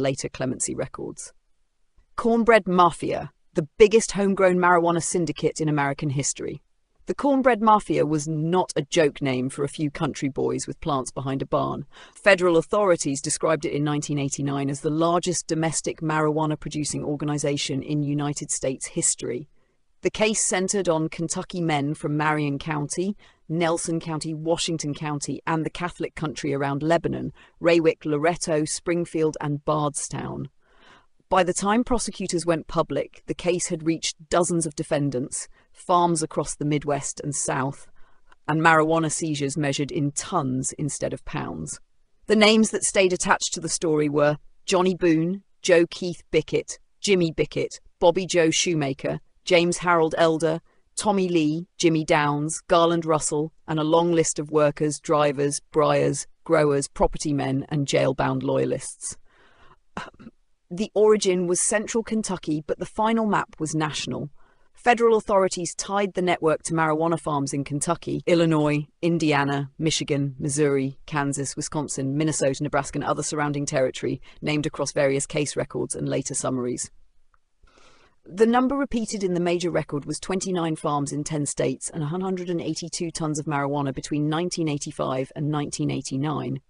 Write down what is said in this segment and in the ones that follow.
later clemency records. Cornbread Mafia, the biggest homegrown marijuana syndicate in American history. The Cornbread Mafia was not a joke name for a few country boys with plants behind a barn. Federal authorities described it in 1989 as the largest domestic marijuana-producing organization in United States history. The case centered on Kentucky men from Marion County, Nelson County, Washington County, and the Catholic country around Lebanon, Raywick, Loretto, Springfield, and Bardstown. By the time prosecutors went public, the case had reached dozens of defendants, farms across the Midwest and South, and marijuana seizures measured in tons instead of pounds. The names that stayed attached to the story were Johnny Boone, Joe Keith Bickett, Jimmy Bickett, Bobby Joe Shoemaker, James Harold Elder, Tommy Lee, Jimmy Downs, Garland Russell, and a long list of workers, drivers, briars, growers, property men, and jail-bound loyalists. The origin was central Kentucky, but the final map was national. Federal authorities tied the network to marijuana farms in Kentucky, Illinois, Indiana, Michigan, Missouri, Kansas, Wisconsin, Minnesota, Nebraska, and other surrounding territory, named across various case records and later summaries. The number repeated in the major record was 29 farms in 10 states and 182 tons of marijuana between 1985 and 1989.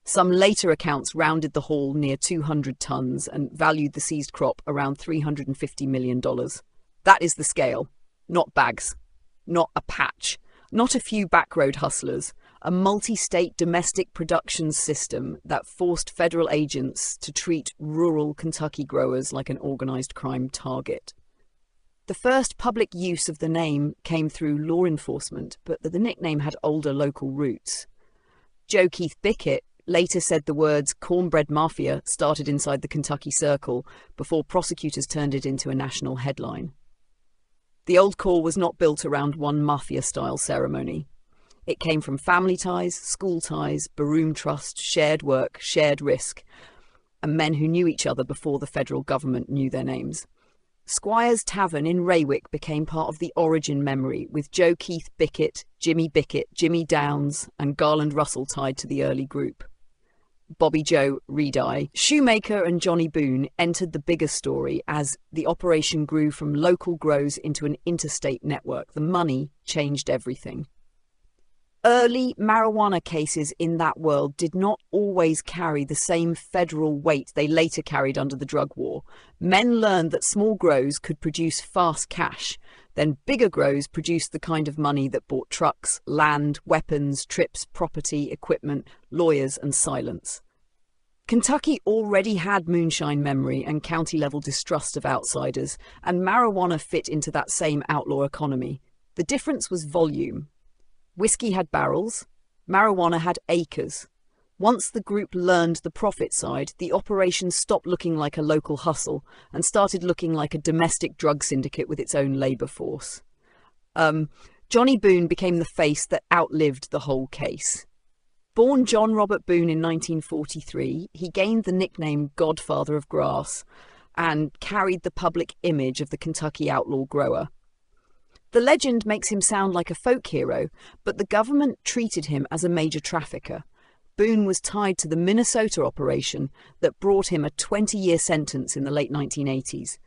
Some later accounts rounded the haul near 200 tons and valued the seized crop around $350 million. That is the scale. Not bags. Not a patch. Not a few backroad hustlers. A multi-state domestic production system that forced federal agents to treat rural Kentucky growers like an organized crime target. The first public use of the name came through law enforcement, but the nickname had older local roots. Joe Keith Bickett later said the words Cornbread Mafia started inside the Kentucky Circle before prosecutors turned it into a national headline. The old corps was not built around one mafia-style ceremony. It came from family ties, school ties, baroom trust, shared work, shared risk, and men who knew each other before the federal government knew their names. Squire's Tavern in Raywick became part of the origin memory, with Joe Keith Bickett, Jimmy Downs, and Garland Russell tied to the early group. Bobby Joe Redeye, Shoemaker, and Johnny Boone entered the bigger story as the operation grew from local grows into an interstate network. The money changed everything. Early marijuana cases in that world did not always carry the same federal weight they later carried under the drug war. Men learned that small grows could produce fast cash. Then bigger grows produced the kind of money that bought trucks, land, weapons, trips, property, equipment, lawyers, and silence. Kentucky already had moonshine memory and county-level distrust of outsiders, and marijuana fit into that same outlaw economy. The difference was volume. Whiskey had barrels, marijuana had acres. Once the group learned the profit side, the operation stopped looking like a local hustle and started looking like a domestic drug syndicate with its own labour force. Johnny Boone became the face that outlived the whole case. Born John Robert Boone in 1943, he gained the nickname Godfather of Grass and carried the public image of the Kentucky outlaw grower. The legend makes him sound like a folk hero, but the government treated him as a major trafficker. Boone was tied to the Minnesota operation that brought him a 20-year sentence in the late 1980s.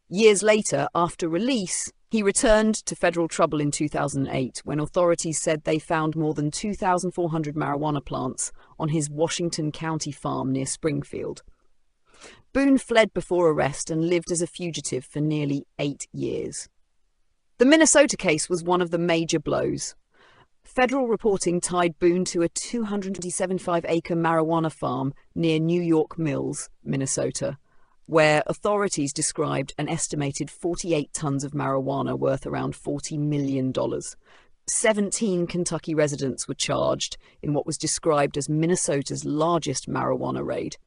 Years later, after release, he returned to federal trouble in 2008 when authorities said they found more than 2,400 marijuana plants on his Washington County farm near Springfield. Boone fled before arrest and lived as a fugitive for nearly 8 years. The Minnesota case was one of the major blows. Federal reporting tied Boone to a 275-acre marijuana farm near New York Mills, Minnesota, where authorities described an estimated 48 tons of marijuana worth around $40 million. 17 Kentucky residents were charged in what was described as Minnesota's largest marijuana raid.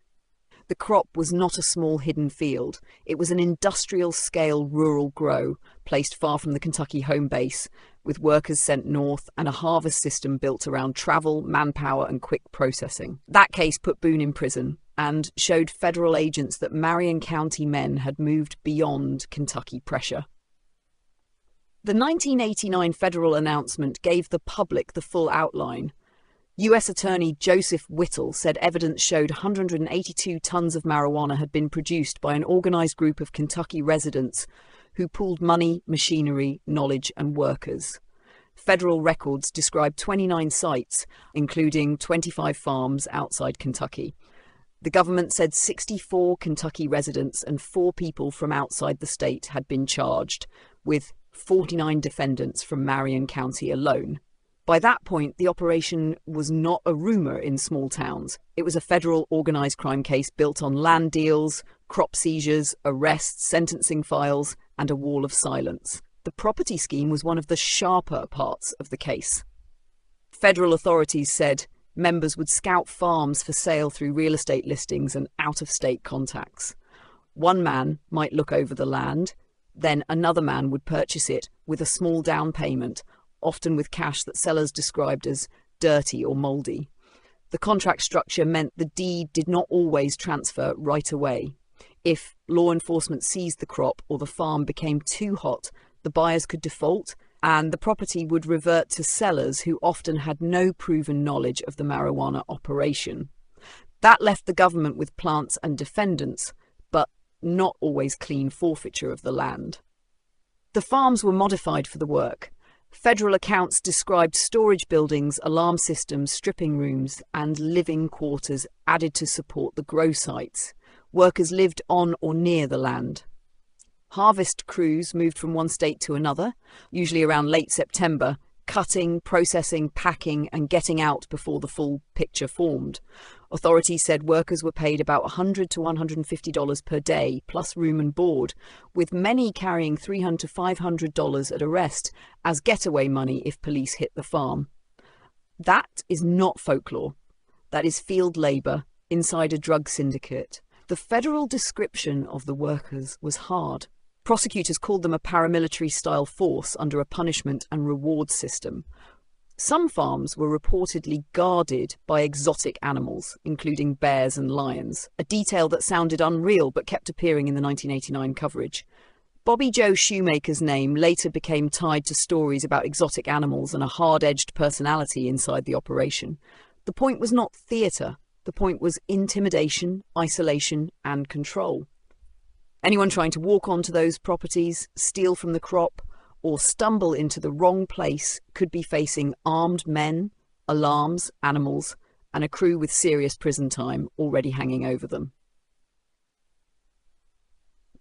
The crop was not a small hidden field. It was an industrial-scale rural grow, placed far from the Kentucky home base, with workers sent north and a harvest system built around travel, manpower, and quick processing. That case put Boone in prison and showed federal agents that Marion County men had moved beyond Kentucky pressure. The 1989 federal announcement gave the public the full outline. US Attorney Joseph Whittle said evidence showed 182 tons of marijuana had been produced by an organized group of Kentucky residents who pooled money, machinery, knowledge, and workers. Federal records describe 29 sites, including 25 farms outside Kentucky. The government said 64 Kentucky residents and 4 people from outside the state had been charged, with 49 defendants from Marion County alone. By that point, the operation was not a rumor in small towns. It was a federal organized crime case built on land deals, crop seizures, arrests, sentencing files, and a wall of silence. The property scheme was one of the sharper parts of the case. Federal authorities said members would scout farms for sale through real estate listings and out-of-state contacts. One man might look over the land, then another man would purchase it with a small down payment, often with cash that sellers described as dirty or mouldy. The contract structure meant the deed did not always transfer right away. If law enforcement seized the crop or the farm became too hot, the buyers could default and the property would revert to sellers who often had no proven knowledge of the marijuana operation. That left the government with plants and defendants, but not always clean forfeiture of the land. The farms were modified for the work. Federal accounts described storage buildings, alarm systems, stripping rooms, and living quarters added to support the grow sites. Workers lived on or near the land. Harvest crews moved from one state to another, usually around late September, cutting, processing, packing, and getting out before the full picture formed. Authorities said workers were paid about $100 to $150 per day, plus room and board, with many carrying $300 to $500 at arrest as getaway money if police hit the farm. That is not folklore. That is field labor inside a drug syndicate. The federal description of the workers was hard. Prosecutors called them a paramilitary-style force under a punishment and reward system. Some farms were reportedly guarded by exotic animals, including bears and lions, a detail that sounded unreal but kept appearing in the 1989 coverage. Bobby Joe Shoemaker's name later became tied to stories about exotic animals and a hard-edged personality inside the operation. The point was not theatre. The point was intimidation, isolation, and control. Anyone trying to walk onto those properties, steal from the crop, or stumble into the wrong place could be facing armed men, alarms, animals, and a crew with serious prison time already hanging over them.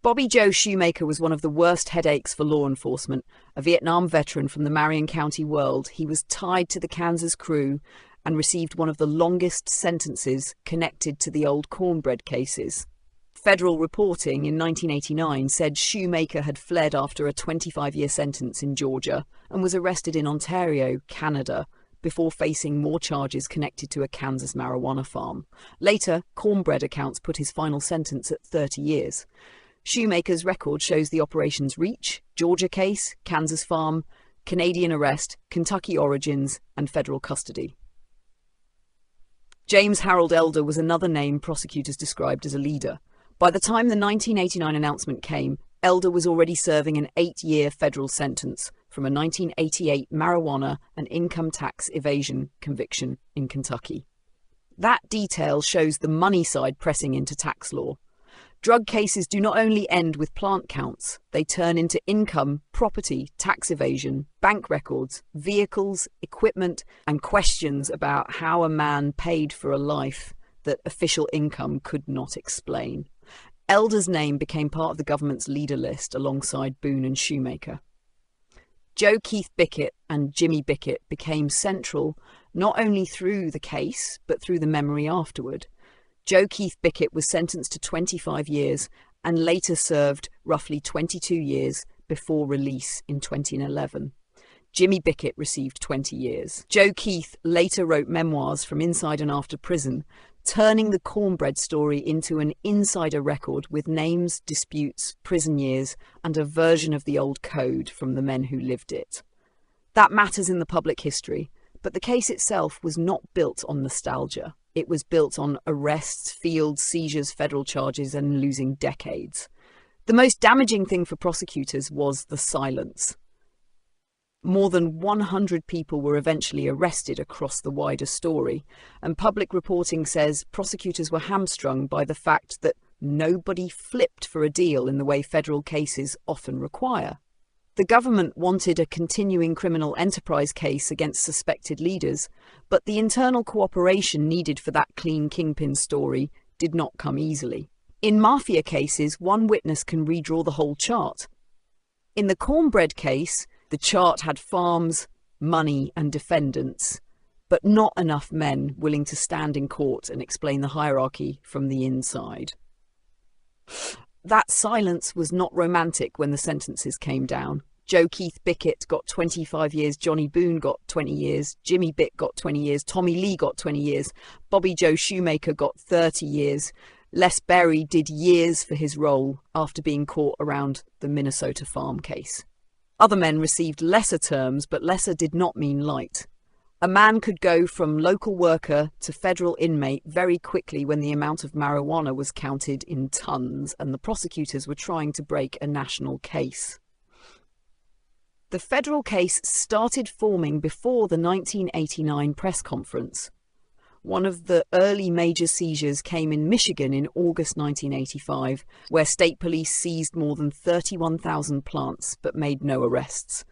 Bobby Joe Shoemaker was one of the worst headaches for law enforcement. A Vietnam veteran from the Marion County world, he was tied to the Kansas crew and received one of the longest sentences connected to the old Cornbread cases. Federal reporting in 1989 said Shoemaker had fled after a 25-year sentence in Georgia and was arrested in Ontario, Canada, before facing more charges connected to a Kansas marijuana farm. Later, Cornbread accounts put his final sentence at 30 years. Shoemaker's record shows the operation's reach: Georgia case, Kansas farm, Canadian arrest, Kentucky origins, and federal custody. James Harold Elder was another name prosecutors described as a leader. By the time the 1989 announcement came, Elder was already serving an 8-year federal sentence from a 1988 marijuana and income tax evasion conviction in Kentucky. That detail shows the money side pressing into tax law. Drug cases do not only end with plant counts, they turn into income, property, tax evasion, bank records, vehicles, equipment, and questions about how a man paid for a life that official income could not explain. Elder's name became part of the government's leader list alongside Boone and Shoemaker. Joe Keith Bickett and Jimmy Bickett became central not only through the case, but through the memory afterward. Joe Keith Bickett was sentenced to 25 years and later served roughly 22 years before release in 2011. Jimmy Bickett received 20 years. Joe Keith later wrote memoirs from inside and after prison, turning the Cornbread story into an insider record with names, disputes, prison years, and a version of the old code from the men who lived it. That matters in the public history, but the case itself was not built on nostalgia. It was built on arrests, fields, seizures, federal charges, and losing decades. The most damaging thing for prosecutors was the silence. More than 100 people were eventually arrested across the wider story, and public reporting says prosecutors were hamstrung by the fact that nobody flipped for a deal in the way federal cases often require. The government wanted a continuing criminal enterprise case against suspected leaders, but the internal cooperation needed for that clean kingpin story did not come easily. In mafia cases, one witness can redraw the whole chart. In the Cornbread case, the chart had farms, money, and defendants, but not enough men willing to stand in court and explain the hierarchy from the inside. That silence was not romantic when the sentences came down. Joe Keith Bickett got 25 years, Johnny Boone got 20 years, Jimmy Bick got 20 years, Tommy Lee got 20 years, Bobby Joe Shoemaker got 30 years. Les Berry did years for his role after being caught around the Minnesota farm case. Other men received lesser terms, but lesser did not mean light. A man could go from local worker to federal inmate very quickly when the amount of marijuana was counted in tons and the prosecutors were trying to break a national case. The federal case started forming before the 1989 press conference. One of the early major seizures came in Michigan in August 1985, where state police seized more than 31,000 plants but made no arrests.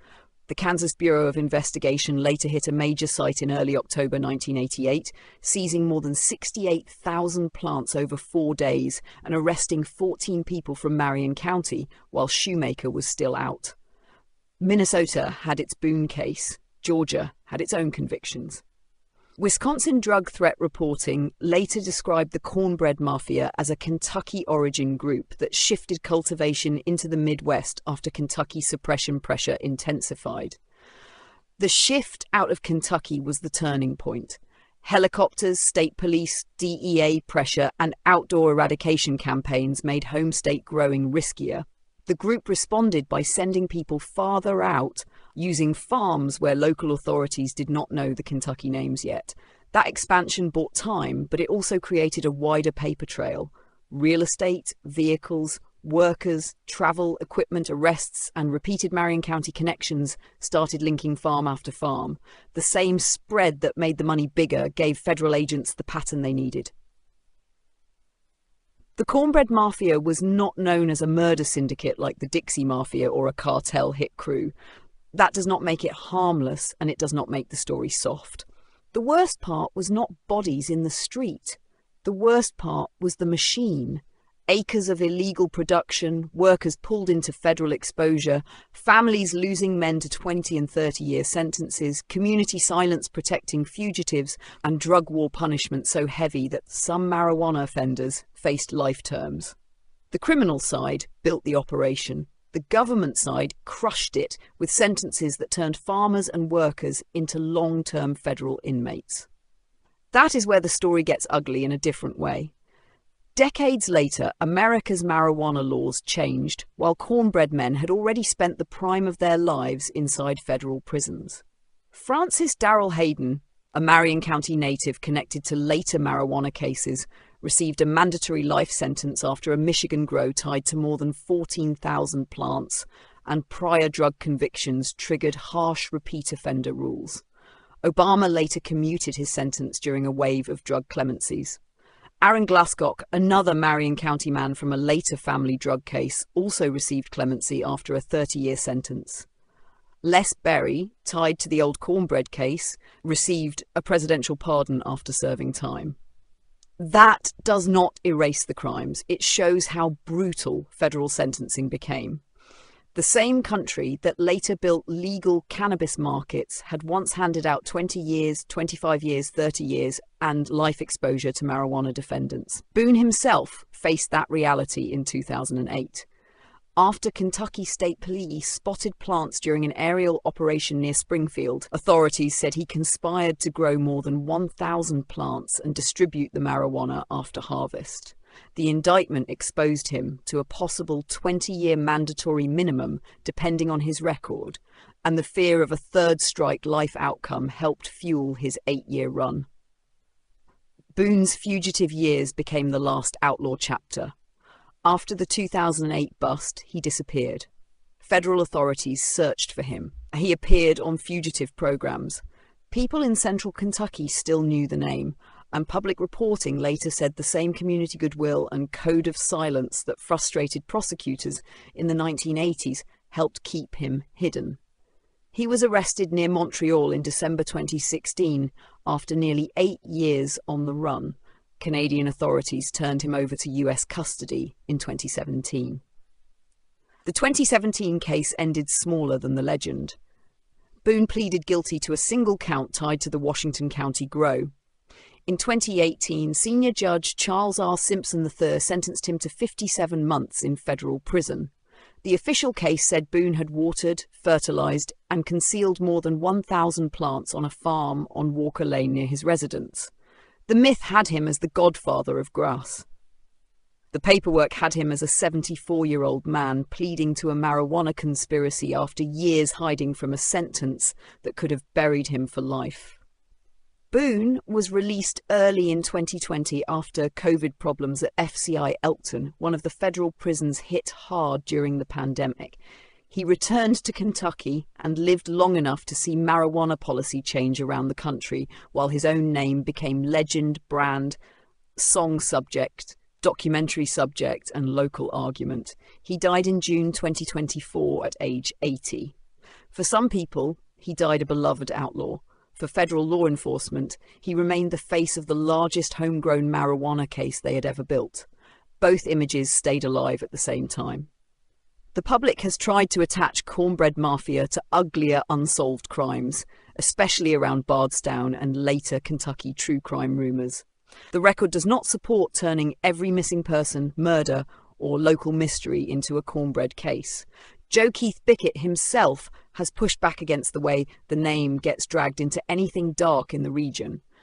The Kansas Bureau of Investigation later hit a major site in early October 1988, seizing more than 68,000 plants over 4 days and arresting 14 people from Marion County while Shoemaker was still out. Minnesota had its Boone case. Georgia had its own convictions. Wisconsin drug threat reporting later described the Cornbread Mafia as a Kentucky origin group that shifted cultivation into the Midwest after Kentucky suppression pressure intensified. The shift out of Kentucky was the turning point. Helicopters, state police, DEA pressure, and outdoor eradication campaigns made home state growing riskier. The group responded by sending people farther out, using farms where local authorities did not know the Kentucky names yet. That expansion bought time, but it also created a wider paper trail. Real estate, vehicles, workers, travel, equipment, arrests, and repeated Marion County connections started linking farm after farm. The same spread that made the money bigger gave federal agents the pattern they needed. The Cornbread Mafia was not known as a murder syndicate like the Dixie Mafia or a cartel hit crew. That does not make it harmless, and it does not make the story soft. The worst part was not bodies in the street. The worst part was the machine. Acres of illegal production, workers pulled into federal exposure, families losing men to 20 and 30-year sentences, community silence protecting fugitives, and drug war punishment so heavy that some marijuana offenders faced life terms. The criminal side built the operation. The government side crushed it with sentences that turned farmers and workers into long-term federal inmates. That is where the story gets ugly in a different way. Decades later, America's marijuana laws changed, while cornbread men had already spent the prime of their lives inside federal prisons. Francis Darrell Hayden, a Marion County native connected to later marijuana cases, received a mandatory life sentence after a Michigan grow tied to more than 14,000 plants, and prior drug convictions triggered harsh repeat offender rules. Obama later commuted his sentence during a wave of drug clemencies. Aaron Glasscock, another Marion County man from a later family drug case, also received clemency after a 30-year sentence. Les Berry, tied to the old Cornbread case, received a presidential pardon after serving time. That does not erase the crimes. It shows how brutal federal sentencing became. The same country that later built legal cannabis markets had once handed out 20 years, 25 years, 30 years, and life exposure to marijuana defendants. Boone himself faced that reality in 2008. After Kentucky State Police spotted plants during an aerial operation near Springfield, authorities said he conspired to grow more than 1,000 plants and distribute the marijuana after harvest. The indictment exposed him to a possible 20-year mandatory minimum depending on his record, and the fear of a third strike life outcome helped fuel his 8-year run. Boone's fugitive years became the last outlaw chapter. After the 2008 bust, he disappeared. Federal authorities searched for him. He appeared on fugitive programs. People in central Kentucky still knew the name, and public reporting later said the same community goodwill and code of silence that frustrated prosecutors in the 1980s helped keep him hidden. He was arrested near Montreal in December 2016 after nearly 8 years on the run. Canadian authorities turned him over to US custody in 2017. The 2017 case ended smaller than the legend. Boone pleaded guilty to a single count tied to the Washington County Grow. In 2018, senior judge Charles R. Simpson III sentenced him to 57 months in federal prison. The official case said Boone had watered, fertilized, and concealed more than 1,000 plants on a farm on Walker Lane near his residence. The myth had him as the godfather of grass. The paperwork had him as a 74-year-old man pleading to a marijuana conspiracy after years hiding from a sentence that could have buried him for life. Boone was released early in 2020 after COVID problems at FCI Elkton, one of the federal prisons hit hard during the pandemic. He returned to Kentucky and lived long enough to see marijuana policy change around the country, while his own name became legend, brand, song subject, documentary subject, and local argument. He died in June 2024 at age 80. For some people, he died a beloved outlaw. For federal law enforcement, he remained the face of the largest homegrown marijuana case they had ever built. Both images stayed alive at the same time. The public has tried to attach Cornbread Mafia to uglier unsolved crimes, especially around Bardstown and later Kentucky true crime rumours. The record does not support turning every missing person, murder, or local mystery into a cornbread case. Joe Keith Bickett himself has pushed back against the way the name gets dragged into anything dark in the region.